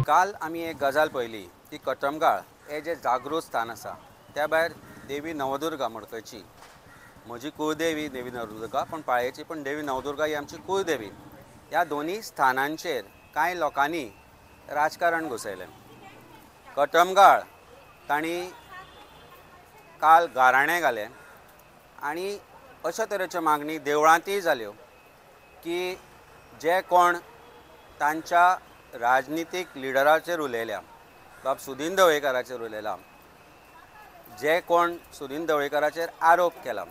काल आमी एक गजाल पळयली की कटमगाळ हे जे जागृत स्थान आसा त्या भायर देवी नवदुर्गा मडकयची म्हजी कुळदेवी देवी नवदुर्गा पण पाळयेची पण देवी नवदुर्गा ही आमची कुळदेवी। ह्या दोन्ही स्थानांचेर कांय लोकांनी राजकारण घुसयलें। कटमगाळ तांणी काल गाराणें घालें आनी अशा तरेच्यो मागणी देवळांतय जाल्यो की जे कोण तांच्या राजनितीक लिडराचेर उलयल्या बाब सुदीन ढवळीकाराचेर उलयला, जे कोण सुदीन ढवळीकाराचेर आरोप केला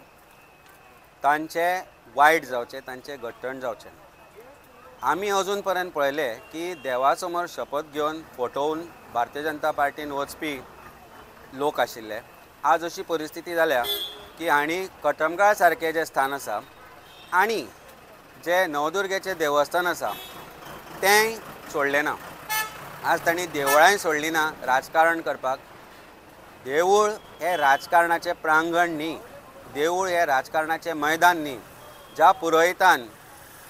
तांचे वायट जावचें, तांचे घट्टण जावचें। आमी अजून पर्यंत पळयलें की देवा समोर शपथ घेवन फटोवन भारतीय जनता पार्टीन वचपी लोक आशिल्ले। आज अशी परिस्थिती जाल्या की हांणी कटमगाळ सारकें जें स्थान आसा आनी जे नवदुर्गेचें देवस्थान आसा तें सोडलें ना। आज तांणी देवळांय सोडलीं ना राजकारण करपाक। देवूळ हें राजकारणाचें प्रांगण न्ही, देवूळ हें राजकारणाचें मैदान न्ही। ज्या पुरोहितान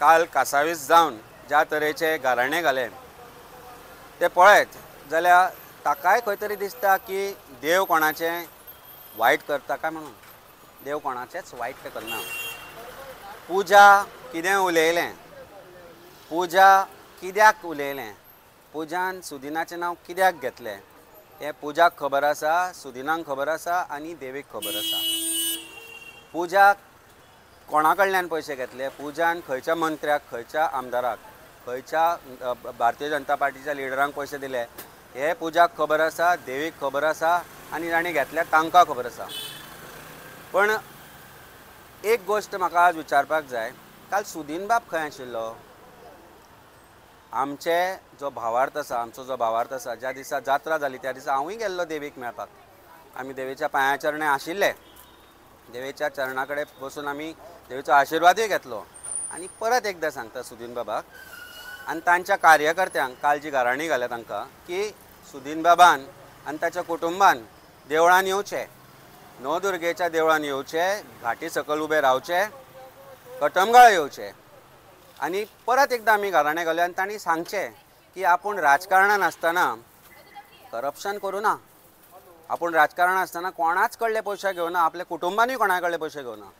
काल कासावीस जावन ज्या तरेचें गाराणें घालें तें पळयत जाल्यार ताकाय खंय तरी दिसता की देव कोणाचें वायट करता काय म्हणून। देव कोणाचेंच वायट तें करना। पुजा कितें उलयलें, पुजा कित्याक उलयलें, पुजान सुदिनाचें नांव कित्याक घेतलें हें पुजाक खबर आसा, सुदिनाक खबर आसा आनी देवीक खबर आसा। पुजाक कोणा कडल्यान पयशे घेतले, पुजान खंयच्या मंत्र्याक, खंयच्या आमदाराक, खंयच्या भारतीय जनता पार्टीच्या लिडरांक पयशे दिले हे पुजाक खबर आसा, देवीक खबर आसा आनी तांणी घेतल्या तांकां खबर आसा। पण एक गोश्ट म्हाका आज विचारपाक जाय, काल सुदीन बाब खंय आशिल्लो? आमचे जो भावार्थ आसा, आमचो जो भावार्थ आसा, ज्या दिसा जात्रा जाली त्या दिसा हांवूय गेल्लो देवीक मेळपाक। आमी देवीच्या पांया चरणी आशिल्ले, देवीच्या चरणा कडेन बसून आमी देवीचो आशिर्वादूय घेतलो। आनी परत एकदां सांगता सुदीन बाबाक आनी तांच्या कार्यकर्त्यांक काल जी गाराणी घाल्या तांकां की सुदीन बाबान आनी ताच्या कुटुंबान देवळान येवचें, नवदुर्गेच्या देवळान येवचें, घाटी सकयल उबे रावचें, कटमगाळ येवचें। आनी परत एकदां आमी गाराणें घालें आनी तांणी सांगचें की आपूण राजकारणान आसतना करप्शन करूं ना, आपूण राजकारणान आसतना कोणाच कडले पयशे घेवना, आपल्या कुटुंबानूय कोणा कडले पयशे घेवना।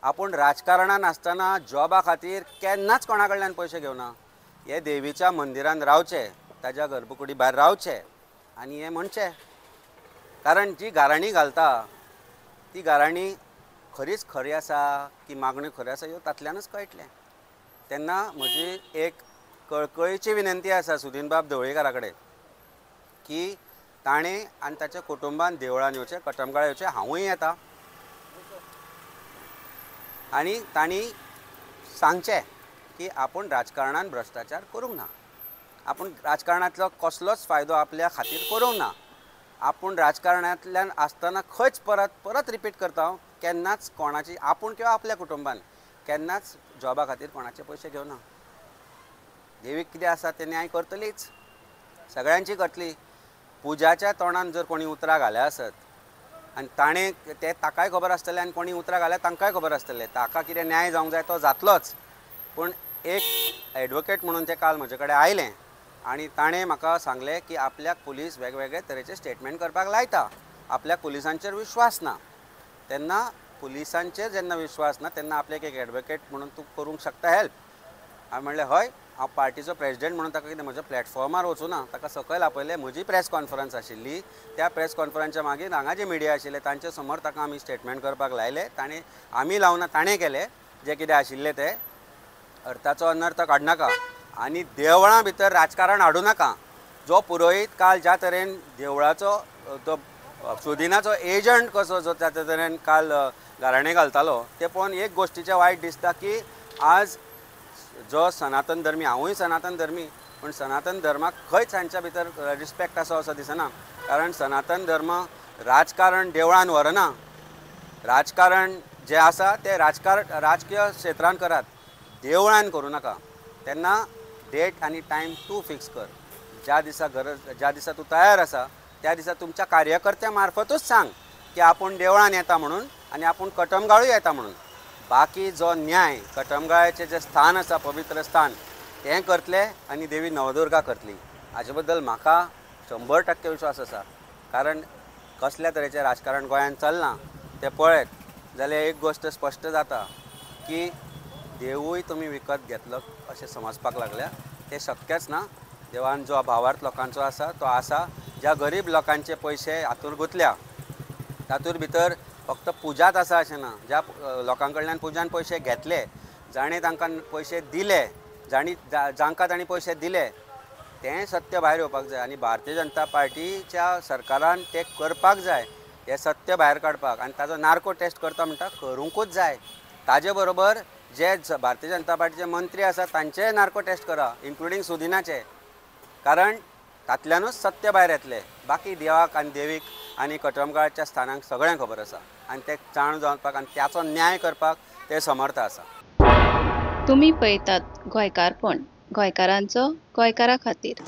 आपूण राजकारणान आसतना जॉबा खातीर केन्नाच कोणा कडल्यान पयशे घेवना। हे देवीच्या मंदिरान रावचें, ताच्या गर्भकुडी भायर रावचें आनी हें म्हणचें। कारण जी गाराणी घालता ती गाराणी खरीच खरी आसा की मागण्यो खऱ्यो आसा ह्यो तातल्यानच कळटलें। तेन्ना म्हजी एक कळकळीची विनंती आसा सुदीन बाब ढवळीकारा कडेन की ताणें आनी ताच्या कुटुंबान देवळान येवचें, कटमगाळ येवचें, हांवूय येता। आनी तांणी सांगचें की आपूण राजकारणान भ्रश्टाचार करूंक ना, आपूण राजकारणांतलो कसलोच फायदो आपल्या खातीर करूंक ना। आपूण राजकारणांतल्यान आसतना खंयच परत रिपीट करता हांव, केन्नाच कोणाची आपूण किंवा आपल्या कुटुंबान केन्नाच जॉबा खातीर कोणाचे पयशे घेवना। देवीक कितें आसा तें न्याय करतलीच, सगळ्यांची करतली। पुजाच्या तोंडान जर कोणी उतरां घाल्या आसत आनी ताणें तें ताकाय खबर आसतलें आनी कोणी उतरां घाल्या तांकांय खबर आसतलें, ताका कितें न्याय जावंक जाय तो जातलोच। पूण एक एडवोकेट म्हणून ते काल म्हजे कडेन आयलें आनी ताणें म्हाका सांगलें की आपल्याक पुलीस वेगवेगळे तरेचे स्टेटमेंट करपाक लायता, आपल्याक पुलिसांचेर विश्वास ना। तेन्ना पुलिसांचेर जेन्ना विश्वास ना तेन्ना आपल्याक एक एडवोकेट म्हणून तूं करूंक शकता हेल्प? हांवें म्हणलें हय, हांव पार्टीचो प्रेसिडेंट म्हणून ताका कितें म्हज्या प्लॅटफॉर्मार वचूं ना, ताका सकयल आपयलें। म्हजी प्रेस कॉन्फरन्स आशिल्ली, त्या प्रेस कॉन्फरन्सच्या मागीर हांगा जे मिडिया आशिल्ले तांचे समोर ताका आमी स्टेटमेंट करपाक लायलें। ताणें आमी लावना, ताणें केलें जें कितें आशिल्लें तें। अर्थाचो अनर्थ काडनाका आनी देवळां भितर राजकारण हाडूं नाका। जो पुरोहीत काल ज्या तरेन देवळाचो तो सुदिनाचो एजंट कसो जो त्या तरेन काल गाराणें घालतालो तें पळोवन एक गोश्टीचें वायट दिसता की आज जो सनातन धर्मी, हांवूय सनातन धर्मी, पण सनातन धर्माक खंयच हांच्या भितर रिस्पेक्ट आसा असो दिसना। कारण सनातन धर्म राजकारण देवळान व्हरना, राजकारण जें आसा तें राजकीय क्षेत्रांत करात, देवळान करूं नाका। तेन्ना डेट आनी टायम तूं फिक्स कर, ज्या दिसा तूं तयार आसा त्या दिसा तुमच्या कार्यकर्त्यां मार्फतूच सांग की आपूण देवळान येता म्हणून आनी आपूण कटमगाळूय येता म्हणून। बाकी जो न्याय कटमगाळचें जें स्थान आसा, पवित्र स्थान, तें करतले आनी देवी नवदुर्गा करतली। हाचे बद्दल म्हाका 100% विश्वास आसा. कारण कसल्या तरेचें राजकारण गोंयांत चलना तें पळयत जाल्यार एक गोश्ट स्पश्ट जाता की देवूय तुमी विकत घेतलो अशें समजपाक लागल्या. तें शक्यच ना. देवान जो भावार्थ लोकांचो आसा तो आसा. ज्या गरीब लोकांचे पयशे हातूंत गुंतल्या तातूंत भितर फक्त पुजाच आसा अशें ना. ज्या लोकां कडल्यान पुजान पयशे घेतले, जाणीं तांकां पयशे दिले, जांकां तांणी पयशे दिले तें सत्य भायर येवपाक जाय. आनी भारतीय जनता पार्टीच्या सरकारान तें करपाक जाय. हें सत्य भायर काडपाक आनी ताजो नार्को टेस्ट करता म्हणटा करूंकूच जाय. ताजे बरोबर जे भारतीय जनता पार्टीचे मंत्री आसा तांचेय नार्को टेस्ट करा, इन्क्लुडींग सुदिनाचे. कारण तातल्यानूच सत्य भायर येतलें. बाकी देवाक आनी देवीक आनी कटमगाळच्या स्थानांक सगळ्यांक खबर आसा आनी ते जाण जावपाक आनी त्याचो न्याय करपाक ते समर्थ आसा. तुम्ही पळयतात गोंयकारपण, गोंयकारांचो गोंयकारा खातीर.